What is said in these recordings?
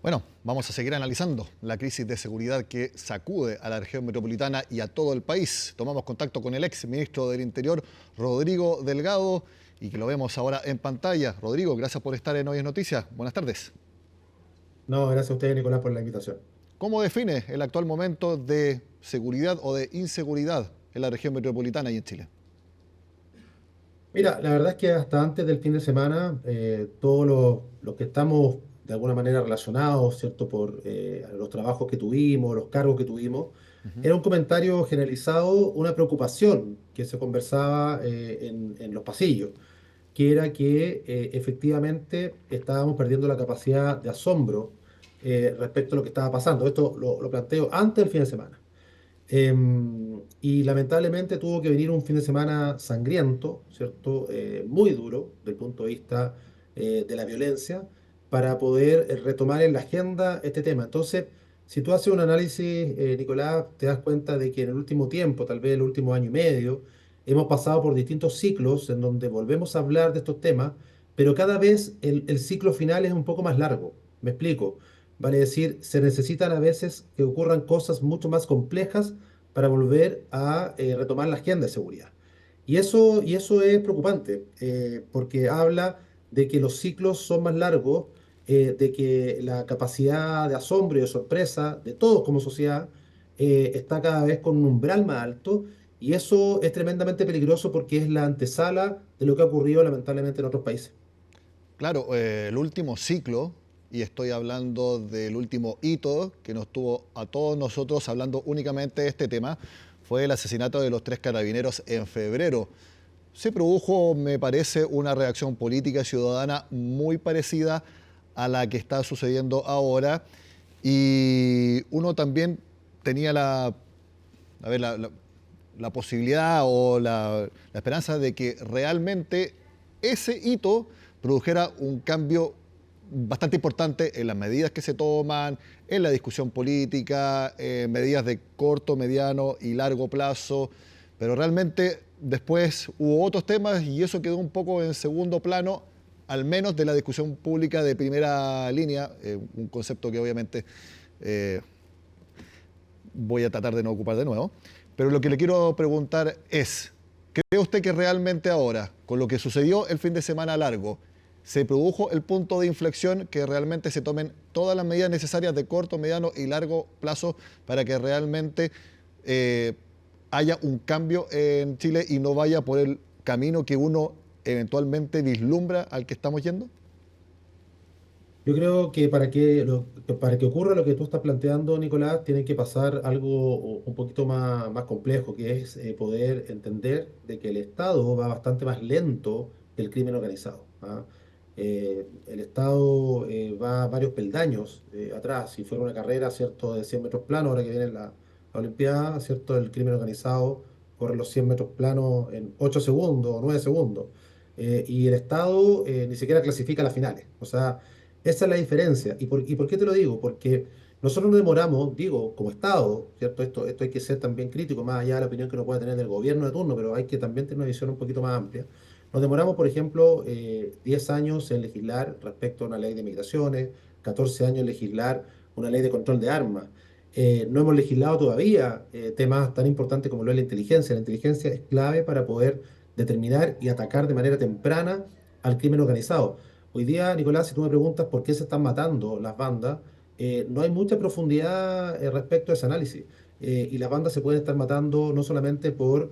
Bueno, vamos a seguir analizando la crisis de seguridad que sacude a la región metropolitana y a todo el país. Tomamos contacto con el ex ministro del Interior, Rodrigo Delgado, y que lo vemos ahora en pantalla. Rodrigo, gracias por estar en Hoy es Noticias. Buenas tardes. No, gracias a usted, Nicolás, por la invitación. ¿Cómo define el actual momento de seguridad o de inseguridad en la región metropolitana y en Chile? Mira, la verdad es que hasta antes del fin de semana, todos los que estamos de alguna manera relacionados, ¿cierto?, por los trabajos que tuvimos, los cargos que tuvimos, Ujú. era un comentario generalizado, una preocupación que se conversaba en los pasillos, que era que efectivamente estábamos perdiendo la capacidad de asombro respecto a lo que estaba pasando. Esto lo planteo antes del fin de semana. Y lamentablemente tuvo que venir un fin de semana sangriento, ¿cierto? Muy duro desde el punto de vista de la violencia para poder retomar en la agenda este tema. Entonces, si tú haces un análisis, Nicolás, te das cuenta de que en el último tiempo, tal vez el último año y medio, hemos pasado por distintos ciclos en donde volvemos a hablar de estos temas, pero cada vez el ciclo final es un poco más largo. Me explico. Vale decir, se necesitan a veces que ocurran cosas mucho más complejas para volver a retomar la agenda de seguridad. Y eso es preocupante, porque habla de que los ciclos son más largos, de que la capacidad de asombro y de sorpresa de todos como sociedad está cada vez con un umbral más alto, y eso es tremendamente peligroso porque es la antesala de lo que ha ocurrido lamentablemente en otros países. Claro, el último ciclo, y estoy hablando del último hito que nos tuvo a todos nosotros hablando únicamente de este tema, fue el asesinato de los tres carabineros en febrero. Se produjo, me parece, una reacción política y ciudadana muy parecida a la que está sucediendo ahora. Y uno también tenía a ver, la posibilidad o la esperanza de que realmente ese hito produjera un cambio bastante importante en las medidas que se toman, en la discusión política, medidas de corto, mediano y largo plazo, pero realmente después hubo otros temas y eso quedó un poco en segundo plano, al menos de la discusión pública de primera línea, un concepto que obviamente eh, voy a tratar de no ocupar de nuevo. Pero lo que le quiero preguntar es, ¿cree usted que realmente ahora, con lo que sucedió el fin de semana largo, se produjo el punto de inflexión que realmente se tomen todas las medidas necesarias de corto, mediano y largo plazo para que realmente eh, haya un cambio en Chile y no vaya por el camino que uno eventualmente vislumbra al que estamos yendo? Yo creo que para que ocurra lo que tú estás planteando, Nicolás, tiene que pasar algo un poquito más complejo, que es poder entender de que el Estado va bastante más lento que el crimen organizado. ¿Ah? El Estado va varios peldaños atrás. Si fuera una carrera, ¿cierto?, de 100 metros planos, ahora que viene la Olimpiada, ¿cierto?, el crimen organizado corre los 100 metros planos en 8 segundos o 9 segundos. Y el Estado ni siquiera clasifica las finales. O sea, esa es la diferencia. ¿Y por qué te lo digo? Porque nosotros nos demoramos, digo, como Estado, ¿cierto? Esto hay que ser también crítico, más allá de la opinión que uno pueda tener del gobierno de turno, pero hay que también tener una visión un poquito más amplia. Nos demoramos, por ejemplo, 10 años en legislar respecto a una ley de migraciones, 14 años en legislar una ley de control de armas. No hemos legislado todavía temas tan importantes como lo es la inteligencia. La inteligencia es clave para poder determinar y atacar de manera temprana al crimen organizado. Hoy día, Nicolás, si tú me preguntas por qué se están matando las bandas, no hay mucha profundidad respecto a ese análisis. Y las bandas se pueden estar matando no solamente por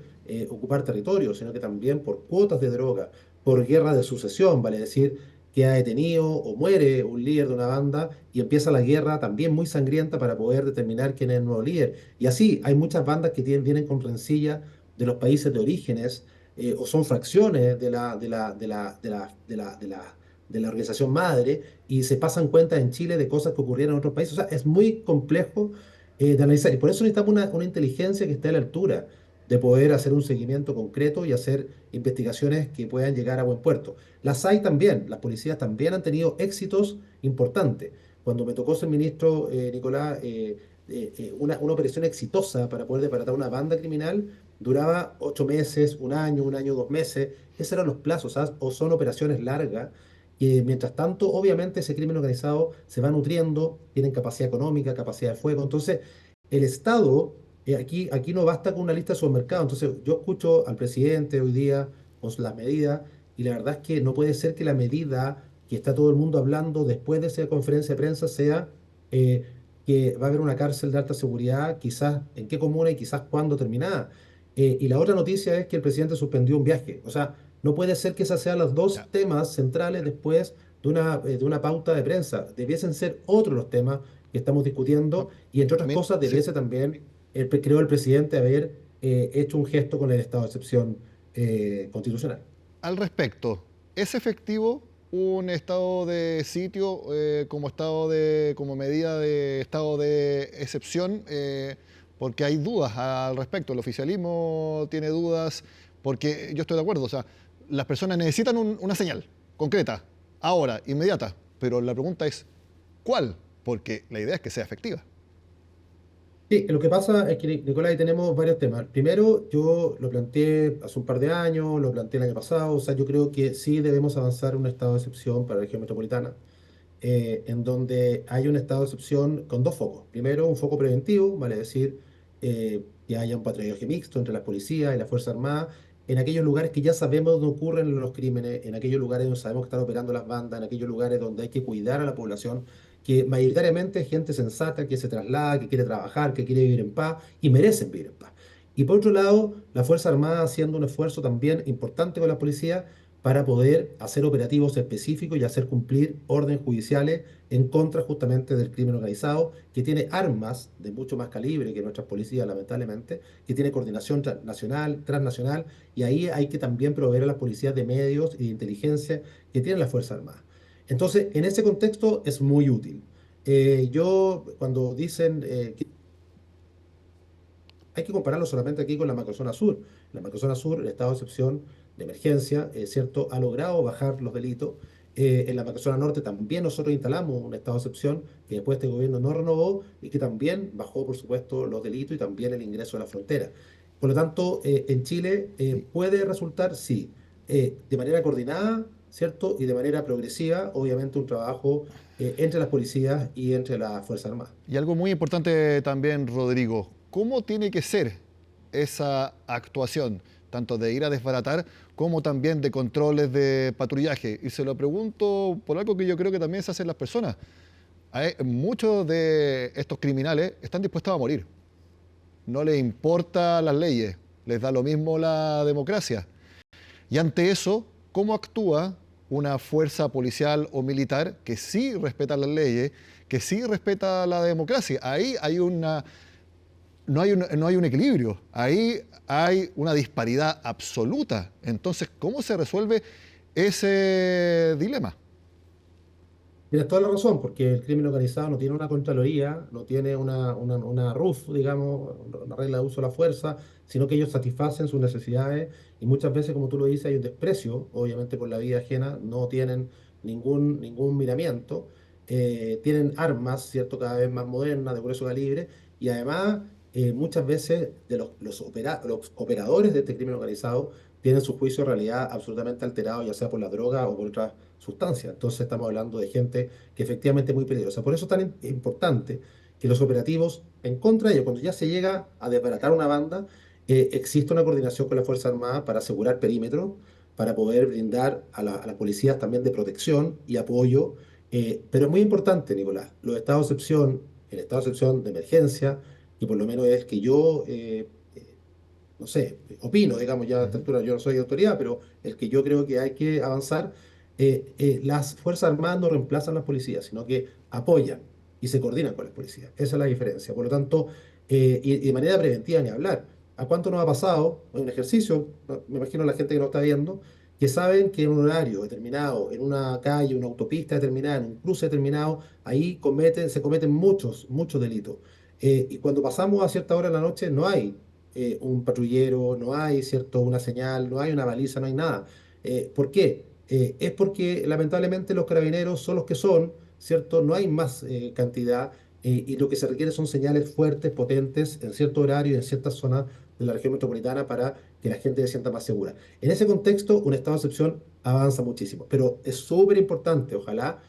ocupar territorio, sino que también por cuotas de droga, por guerra de sucesión, vale decir, que ha detenido o muere un líder de una banda y empieza la guerra también muy sangrienta para poder determinar quién es el nuevo líder. Y así, hay muchas bandas que vienen con rencilla de los países de orígenes o son fracciones de la organización madre y se pasan cuenta en Chile de cosas que ocurrieron en otros países. O sea, es muy complejo de analizar y por eso necesitamos una inteligencia que esté a la altura de poder hacer un seguimiento concreto y hacer investigaciones que puedan llegar a buen puerto. Las hay también, las policías también han tenido éxitos importantes. Cuando me tocó ser ministro, Nicolás, una operación exitosa para poder desbaratar una banda criminal duraba 8 meses, un año, 2 meses. Esos eran los plazos, ¿sabes? O son operaciones largas que mientras tanto, obviamente, ese crimen organizado se va nutriendo, tienen capacidad económica, capacidad de fuego. Entonces, el Estado, aquí no basta con una lista de supermercados. Entonces, yo escucho al presidente hoy día con las medidas, y la verdad es que no puede ser que la medida que está todo el mundo hablando después de esa conferencia de prensa sea eh, que va a haber una cárcel de alta seguridad, quizás en qué comuna y quizás cuándo terminada. Y la otra noticia es que el presidente suspendió un viaje. O sea, no puede ser que esos sean los dos Ya. temas centrales después de una pauta de prensa. Debiesen ser otros los temas que estamos Ah, discutiendo y entre otras cosas sí. debiese también, creo el presidente, haber hecho un gesto con el estado de excepción constitucional. Al respecto, ¿es efectivo un estado de sitio como medida de estado de excepción? Porque hay dudas al respecto. El oficialismo tiene dudas porque yo estoy de acuerdo. O sea, las personas necesitan una señal concreta, ahora, inmediata. Pero la pregunta es, ¿cuál? Porque la idea es que sea efectiva. Sí, lo que pasa es que, Nicolás, ahí tenemos varios temas. Primero, yo lo planteé hace un par de años, lo planteé el año pasado, o sea, yo creo que sí debemos avanzar en un estado de excepción para la región metropolitana, en donde hay un estado de excepción con dos focos. Primero, un foco preventivo, vale decir, que haya un patrullaje mixto entre las policías y las Fuerzas Armadas, en aquellos lugares que ya sabemos dónde ocurren los crímenes, en aquellos lugares donde sabemos que están operando las bandas, en aquellos lugares donde hay que cuidar a la población, que mayoritariamente es gente sensata que se traslada, que quiere trabajar, que quiere vivir en paz y merecen vivir en paz. Y por otro lado, la Fuerza Armada haciendo un esfuerzo también importante con la policía para poder hacer operativos específicos y hacer cumplir órdenes judiciales en contra justamente del crimen organizado, que tiene armas de mucho más calibre que nuestras policías, lamentablemente, que tiene coordinación nacional, transnacional, y ahí hay que también proveer a las policías de medios y de inteligencia que tienen las Fuerzas Armadas. Entonces, en ese contexto es muy útil. Cuando dicen que hay que compararlo solamente aquí con la macrozona sur. La macrozona sur, el estado de excepción de emergencia, ¿cierto? Ha logrado bajar los delitos. En la macrozona norte también nosotros instalamos un estado de excepción que después este gobierno no renovó y que también bajó, por supuesto, los delitos y también el ingreso a la frontera. Por lo tanto, en Chile Y, puede resultar, sí, de manera coordinada, ¿cierto? Y de manera progresiva, obviamente, un trabajo entre las policías y entre las Fuerzas Armadas. y algo muy importante también, Rodrigo, ¿cómo tiene que ser esa actuación, tanto de ir a desbaratar como también de controles de patrullaje? Y se lo pregunto por algo que yo creo que también se hacen las personas. Muchos de estos criminales están dispuestos a morir. No les importa las leyes, les da lo mismo la democracia. Y ante eso, ¿cómo actúa una fuerza policial o militar que sí respeta las leyes, que sí respeta la democracia? Ahí hay no hay un equilibrio, ahí hay una disparidad absoluta. Entonces, ¿cómo se resuelve ese dilema? Tienes toda la razón, porque el crimen organizado no tiene una Contraloría, no tiene una RUF, digamos, una regla de uso de la fuerza, sino que ellos satisfacen sus necesidades y muchas veces, como tú lo dices, hay un desprecio, obviamente por la vida ajena, no tienen ningún miramiento, tienen armas, ¿cierto?, cada vez más modernas, de grueso calibre, y además muchas veces los operadores de este crimen organizado tienen su juicio de realidad absolutamente alterado, ya sea por la droga o por otras sustancias. Entonces estamos hablando de gente que efectivamente es muy peligrosa. Por eso es tan importante que los operativos en contra de ellos, cuando ya se llega a desbaratar una banda, existe una coordinación con la Fuerza Armada para asegurar perímetros, para poder brindar a las policías también de protección y apoyo. Pero es muy importante, Nicolás, los estados de excepción, el estado de excepción de emergencia, que por lo menos es que yo no sé, opino, digamos, ya a esta Ujú. altura yo no soy autoridad, pero el que yo creo que hay que avanzar, las Fuerzas Armadas no reemplazan a las policías, sino que apoyan y se coordinan con las policías. Esa es la diferencia. Por lo tanto, y de manera preventiva ni hablar. ¿A cuánto nos ha pasado? Un ejercicio, ¿no? Me imagino la gente que nos está viendo, que saben que en un horario determinado, en una calle, una autopista determinada, en un cruce determinado, ahí se cometen muchos delitos. Y cuando pasamos a cierta hora de la noche, no hay un patrullero, no hay, ¿cierto?, una señal, no hay una baliza, no hay nada. ¿Por qué? Es porque lamentablemente los carabineros son los que son, ¿cierto? No hay más cantidad y lo que se requiere son señales fuertes, potentes, en cierto horario, en ciertas zonas de la región metropolitana para que la gente se sienta más segura. En ese contexto, un estado de excepción avanza muchísimo, pero es súper importante, ojalá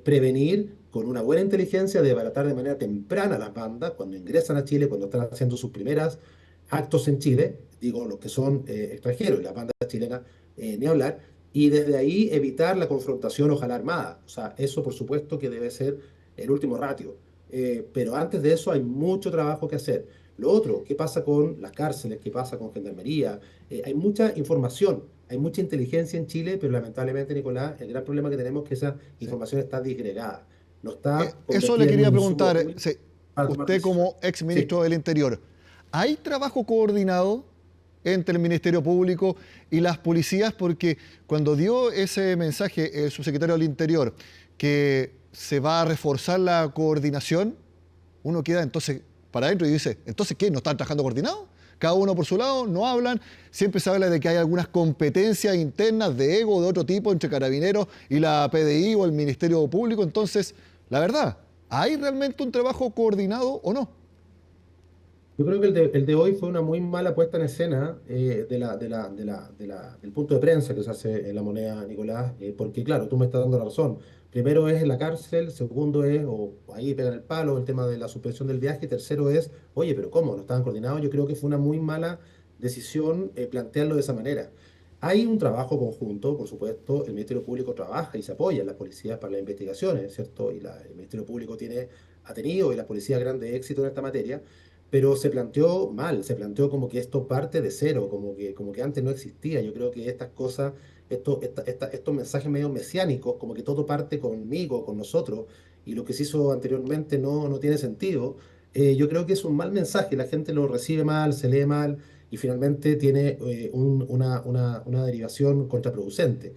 prevenir con una buena inteligencia, de desbaratar de manera temprana las bandas cuando ingresan a Chile, cuando están haciendo sus primeras actos en Chile, digo, los que son extranjeros, y las bandas chilenas, ni hablar, y desde ahí evitar la confrontación, ojalá armada. O sea, eso por supuesto que debe ser el último ratio. Pero antes de eso hay mucho trabajo que hacer. Lo otro, ¿qué pasa con las cárceles? ¿Qué pasa con gendarmería? Hay mucha información, hay mucha inteligencia en Chile, pero lamentablemente, Nicolás, el gran problema que tenemos es que esa Sí. información está disgregada, no está Eso le convertida en quería un insumo preguntar, útil sí, para tomar usted decisiones. como ex Sí, ministro del Interior, ¿hay trabajo coordinado entre el Ministerio Público y las policías? Porque cuando dio ese mensaje el subsecretario del Interior, que se va a reforzar la coordinación, uno queda entonces para adentro y dice, ¿entonces qué? ¿No están trabajando coordinados? Cada uno por su lado, no hablan. Siempre se habla de que hay algunas competencias internas de ego de otro tipo entre Carabineros y la PDI o el Ministerio Público. Entonces, la verdad, ¿hay realmente un trabajo coordinado o no? yo creo que el de hoy fue una muy mala puesta en escena del punto de prensa que se hace en La Moneda, Nicolás, porque claro, tú me estás dando la razón. Primero es en la cárcel, segundo es, o ahí pegan el palo, el tema de la suspensión del viaje, tercero es, oye, pero ¿cómo? ¿No estaban coordinados? Yo creo que fue una muy mala decisión plantearlo de esa manera. Hay un trabajo conjunto, por supuesto, el Ministerio Público trabaja y se apoya en las policías para las investigaciones, ¿cierto? El Ministerio Público ha tenido y la policía grande éxito en esta materia, pero se planteó mal, se planteó como que esto parte de cero, como que antes no existía. Yo creo que estas cosas, estos mensajes medio mesiánicos, como que todo parte conmigo, con nosotros, y lo que se hizo anteriormente no tiene sentido. Yo creo que es un mal mensaje, la gente lo recibe mal, se lee mal, y finalmente tiene una derivación contraproducente.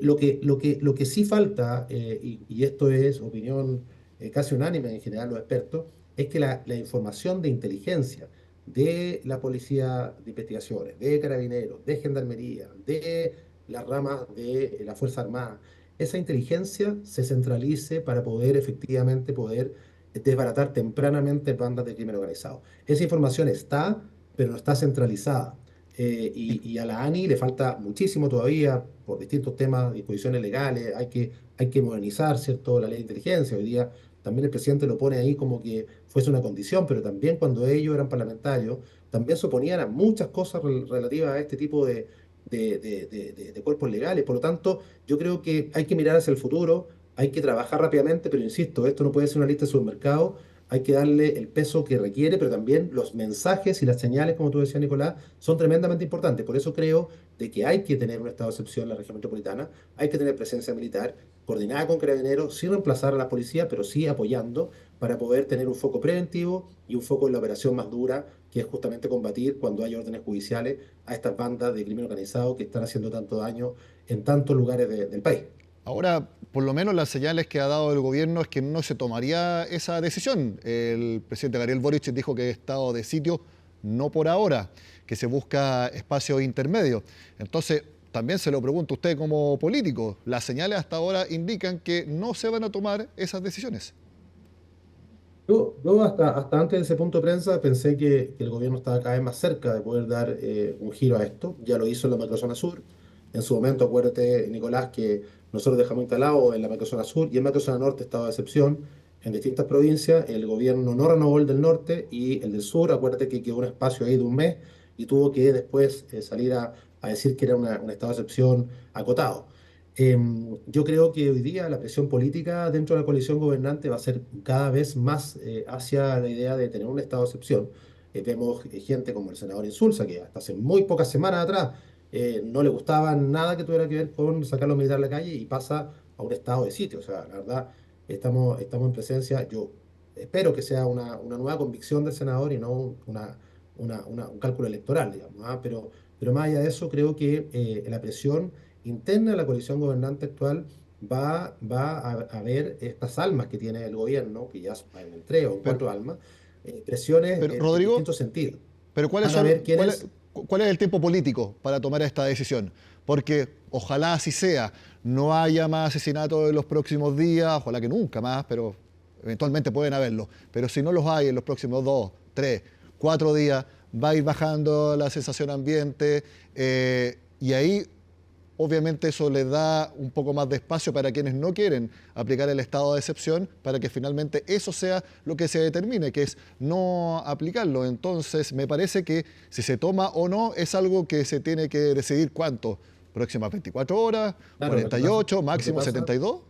Lo que sí falta, y esto es opinión casi unánime en general los expertos, es que la información de inteligencia de la Policía de Investigaciones, de Carabineros, de Gendarmería, de las ramas de la Fuerza Armada, esa inteligencia se centralice para poder efectivamente poder desbaratar tempranamente bandas de crimen organizado. Esa información está, pero no está centralizada. Y a la ANI le falta muchísimo todavía por distintos temas, disposiciones legales, hay que modernizar, ¿cierto?, la ley de inteligencia. Hoy día también el presidente lo pone ahí como que fuese una condición, pero también cuando ellos eran parlamentarios, también se oponían a muchas cosas relativas a este tipo de cuerpos legales. Por lo tanto, yo creo que hay que mirar hacia el futuro, hay que trabajar rápidamente, pero insisto, esto no puede ser una lista de supermercado, hay que darle el peso que requiere, pero también los mensajes y las señales, como tú decías, Nicolás, son tremendamente importantes. Por eso creo de que hay que tener un estado de excepción en la región metropolitana, hay que tener presencia militar coordinada con Carabineros, sin reemplazar a la policía, pero sí apoyando para poder tener un foco preventivo y un foco en la operación más dura, que es justamente combatir cuando hay órdenes judiciales a estas bandas de crimen organizado que están haciendo tanto daño en tantos lugares del país. Ahora, por lo menos las señales que ha dado el gobierno es que no se tomaría esa decisión. El presidente Gabriel Boric dijo que estado de sitio no por ahora, que se busca espacio intermedio. Entonces, también se lo pregunto a usted como político, las señales hasta ahora indican que no se van a tomar esas decisiones. Yo hasta antes de ese punto de prensa pensé que el gobierno estaba cada vez más cerca de poder dar un giro a esto. Ya lo hizo en la macrozona sur. En su momento, acuérdate, Nicolás, que nosotros dejamos instalado en la macrozona sur y en macrozona norte, estado de excepción, en distintas provincias. El gobierno no renovó el del norte y el del sur, acuérdate que quedó un espacio ahí de un mes y tuvo que después salir a decir que era un estado de excepción acotado. Yo creo que hoy día la presión política dentro de la coalición gobernante va a ser cada vez más hacia la idea de tener un estado de excepción. Vemos gente como el senador Insulza, que hasta hace muy pocas semanas atrás no le gustaba nada que tuviera que ver con sacar a los militares a la calle y pasa a un estado de sitio. O sea, la verdad, estamos en presencia, yo espero que sea una nueva convicción del senador y no un cálculo electoral, digamos. Pero más allá de eso, creo que la presión interna de la coalición gobernante actual a ver estas almas que tiene el gobierno, que ya van en tres o en Pero, cuatro almas, presiones pero en Rodrigo, distintos sentidos. pero Van a ver quiénes. ¿cuál es el tiempo político para tomar esta decisión? Porque ojalá así sea, no haya más asesinatos en los próximos días, ojalá que nunca más, pero eventualmente pueden haberlo. Pero si no los hay en los próximos 2, 3, 4 días, va a ir bajando la sensación ambiente y ahí obviamente eso le da un poco más de espacio para quienes no quieren aplicar el estado de excepción, para que finalmente eso sea lo que se determine, que es no aplicarlo. Entonces, me parece que si se toma o no es algo que se tiene que decidir cuánto, próximas 24 horas, Claro, 48, lo que máximo pasa 72.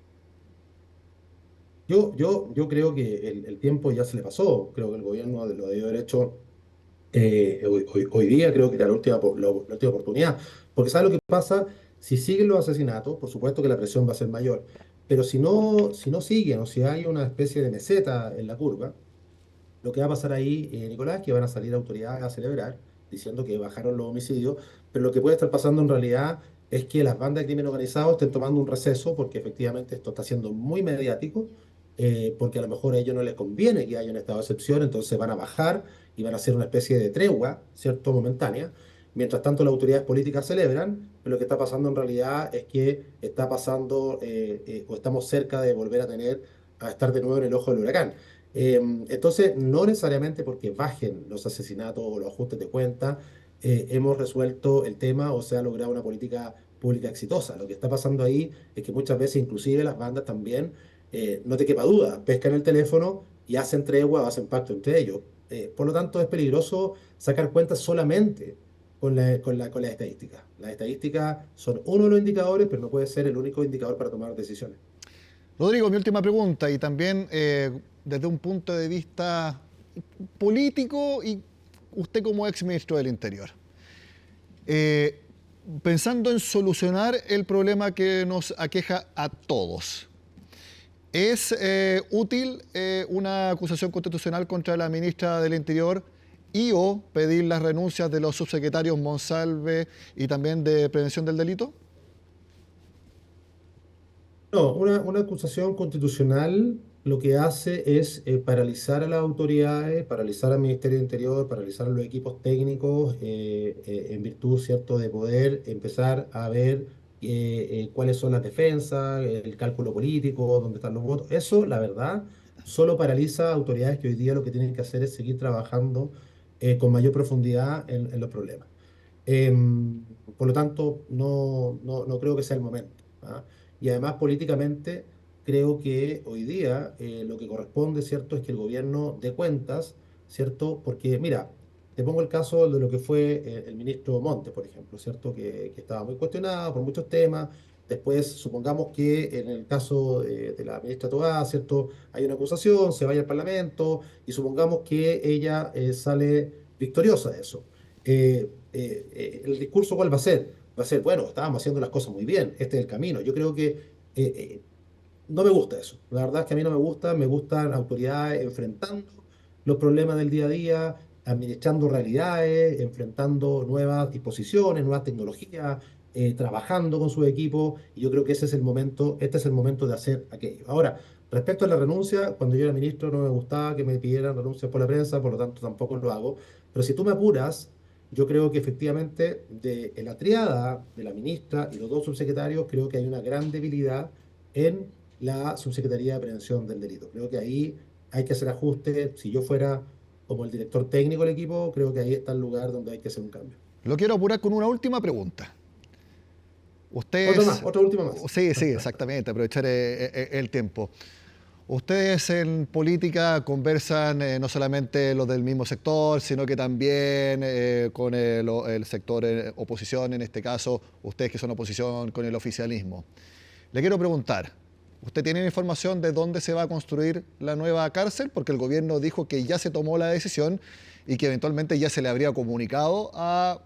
yo creo que el tiempo ya se le pasó. Creo que el gobierno lo debió haber hecho hoy día. Creo que era la última oportunidad. Porque ¿sabes lo que pasa? Si siguen los asesinatos, por supuesto que la presión va a ser mayor. Pero si no siguen o si hay una especie de meseta en la curva, lo que va a pasar ahí, Nicolás, es que van a salir autoridades a celebrar, diciendo que bajaron los homicidios, pero lo que puede estar pasando en realidad es que las bandas de crimen organizado estén tomando un receso porque efectivamente esto está siendo muy mediático, porque a lo mejor a ellos no les conviene que haya un estado de excepción, entonces van a bajar y van a hacer una especie de tregua, ¿cierto?, momentánea. Mientras tanto, las autoridades políticas celebran, pero lo que está pasando en realidad es que está pasando o estamos cerca de volver a estar de nuevo en el ojo del huracán. Entonces, no necesariamente porque bajen los asesinatos o los ajustes de cuenta, hemos resuelto el tema o se ha logrado una política pública exitosa. Lo que está pasando ahí es que muchas veces, inclusive las bandas también, no te quepa duda, pescan el teléfono y hacen tregua o hacen pacto entre ellos. Por lo tanto, es peligroso sacar cuentas solamente con las estadísticas. Las estadísticas son uno de los indicadores, pero no puede ser el único indicador para tomar decisiones. Rodrigo, mi última pregunta, y también desde un punto de vista político y usted como ex ministro del Interior. Eh, Pensando en solucionar el problema que nos aqueja a todos, ¿es útil una acusación constitucional contra la ministra del Interior y o pedir las renuncias de los subsecretarios Monsalve y también de Prevención del Delito? No, una acusación constitucional lo que hace es paralizar a las autoridades, paralizar al Ministerio del Interior, paralizar a los equipos técnicos, en virtud, ¿cierto?, de poder empezar a ver cuáles son las defensas, el cálculo político, dónde están los votos. Eso, la verdad, solo paraliza a autoridades que hoy día lo que tienen que hacer es seguir trabajando con mayor profundidad en los problemas. Por lo tanto, no creo que sea el momento. ¿Ah? Y además, políticamente, creo que hoy día lo que corresponde, ¿cierto?, es que el gobierno dé cuentas, ¿cierto? Porque, mira, te pongo el caso de lo que fue el ministro Montes, por ejemplo, ¿cierto? Que estaba muy cuestionado por muchos temas. Después, supongamos que en el caso de la ministra Toá, ¿cierto?, hay una acusación, se vaya al Parlamento y supongamos que ella sale victoriosa de eso. El discurso, ¿cuál va a ser? Va a ser, bueno, estábamos haciendo las cosas muy bien, este es el camino. Yo creo que no me gusta eso. La verdad es que a mí no me gusta, me gustan autoridades enfrentando los problemas del día a día, administrando realidades, enfrentando nuevas disposiciones, nuevas tecnologías, trabajando con su equipo, y yo creo que ese es el momento, este es el momento de hacer aquello. Ahora, respecto a la renuncia, cuando yo era ministro no me gustaba que me pidieran renuncias por la prensa, por lo tanto tampoco lo hago, pero si tú me apuras, yo creo que efectivamente en la triada de la ministra y los dos subsecretarios, creo que hay una gran debilidad en la Subsecretaría de Prevención del Delito. Creo que ahí hay que hacer ajustes. Si yo fuera como el director técnico del equipo, creo que ahí está el lugar donde hay que hacer un cambio. Lo quiero apurar con una última pregunta. Ustedes, Otra última más. sí, sí, exactamente, aprovechar el tiempo. Ustedes en política conversan no solamente los del mismo sector, sino que también con el sector oposición, en este caso, ustedes que son oposición con el oficialismo. Le quiero preguntar, ¿usted tiene información de dónde se va a construir la nueva cárcel? Porque el gobierno dijo que ya se tomó la decisión y que eventualmente ya se le habría comunicado a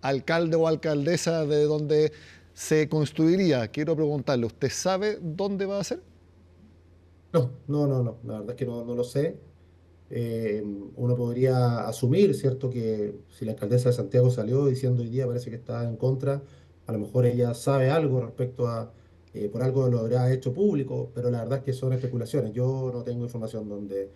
alcalde o alcaldesa de dónde se construiría. Quiero preguntarle, ¿usted sabe dónde va a ser? No. La verdad es que no lo sé. Uno podría asumir, ¿cierto?, que si la alcaldesa de Santiago salió diciendo hoy día parece que está en contra, a lo mejor ella sabe algo respecto a, por algo lo habrá hecho público, pero la verdad es que son especulaciones. Yo no tengo información dónde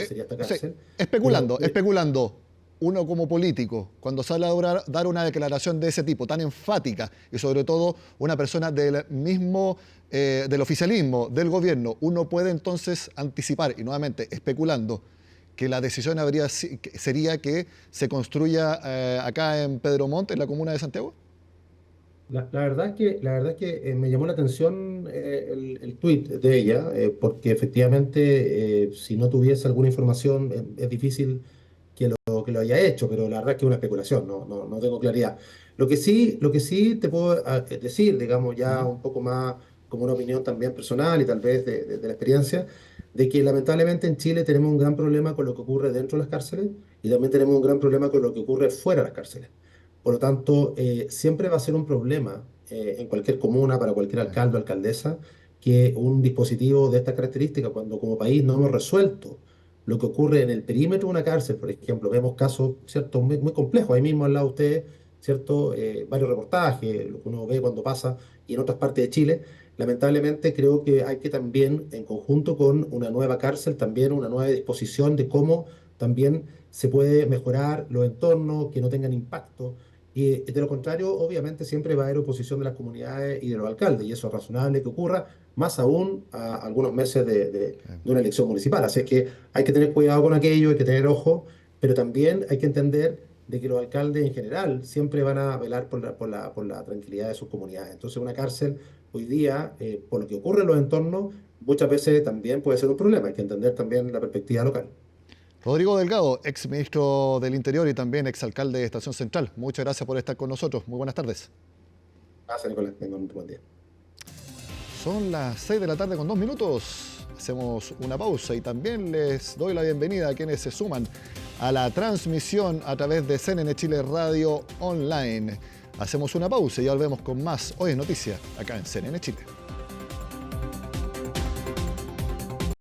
sería esta Sí, cárcel, pero especulando, uno como político, cuando sale a dar una declaración de ese tipo, tan enfática, y sobre todo una persona del mismo, del oficialismo, del gobierno, uno puede entonces anticipar, y nuevamente especulando, que la decisión sería que se construya acá en Pedro Montt, en la comuna de Santiago? La verdad es que me llamó la atención el tuit de ella, porque efectivamente si no tuviese alguna información es difícil que lo haya hecho, pero la verdad es que es una especulación, no tengo claridad. Lo que sí te puedo decir, digamos, ya Ujú. un poco más como una opinión también personal y tal vez de la experiencia, de que lamentablemente en Chile tenemos un gran problema con lo que ocurre dentro de las cárceles y también tenemos un gran problema con lo que ocurre fuera de las cárceles. Por lo tanto, siempre va a ser un problema en cualquier comuna, para cualquier alcalde o alcaldesa, que un dispositivo de estas características, cuando como país no hemos resuelto lo que ocurre en el perímetro de una cárcel, por ejemplo, vemos casos, ¿cierto?, muy complejos. Ahí mismo al lado de ustedes, ¿cierto?, varios reportajes, lo que uno ve cuando pasa y en otras partes de Chile. Lamentablemente creo que hay que también, en conjunto con una nueva cárcel, también una nueva disposición de cómo también se puede mejorar los entornos, que no tengan impacto. Y de lo contrario, obviamente siempre va a haber oposición de las comunidades y de los alcaldes, y eso es razonable que ocurra, más aún a algunos meses de una elección municipal. Así es que hay que tener cuidado con aquello, hay que tener ojo, pero también hay que entender de que los alcaldes en general siempre van a velar por la tranquilidad de sus comunidades. Entonces una cárcel hoy día, por lo que ocurre en los entornos, muchas veces también puede ser un problema. Hay que entender también la perspectiva local. Rodrigo Delgado, ex ministro del Interior y también ex alcalde de Estación Central. Muchas gracias por estar con nosotros. Muy buenas tardes. Gracias, Nicolás. Tengan un buen día. Son las 6 de la tarde con 2 minutos. Hacemos una pausa y también les doy la bienvenida a quienes se suman a la transmisión a través de CNN Chile Radio Online. Hacemos una pausa y ya volvemos con más Hoy es Noticia acá en CNN Chile.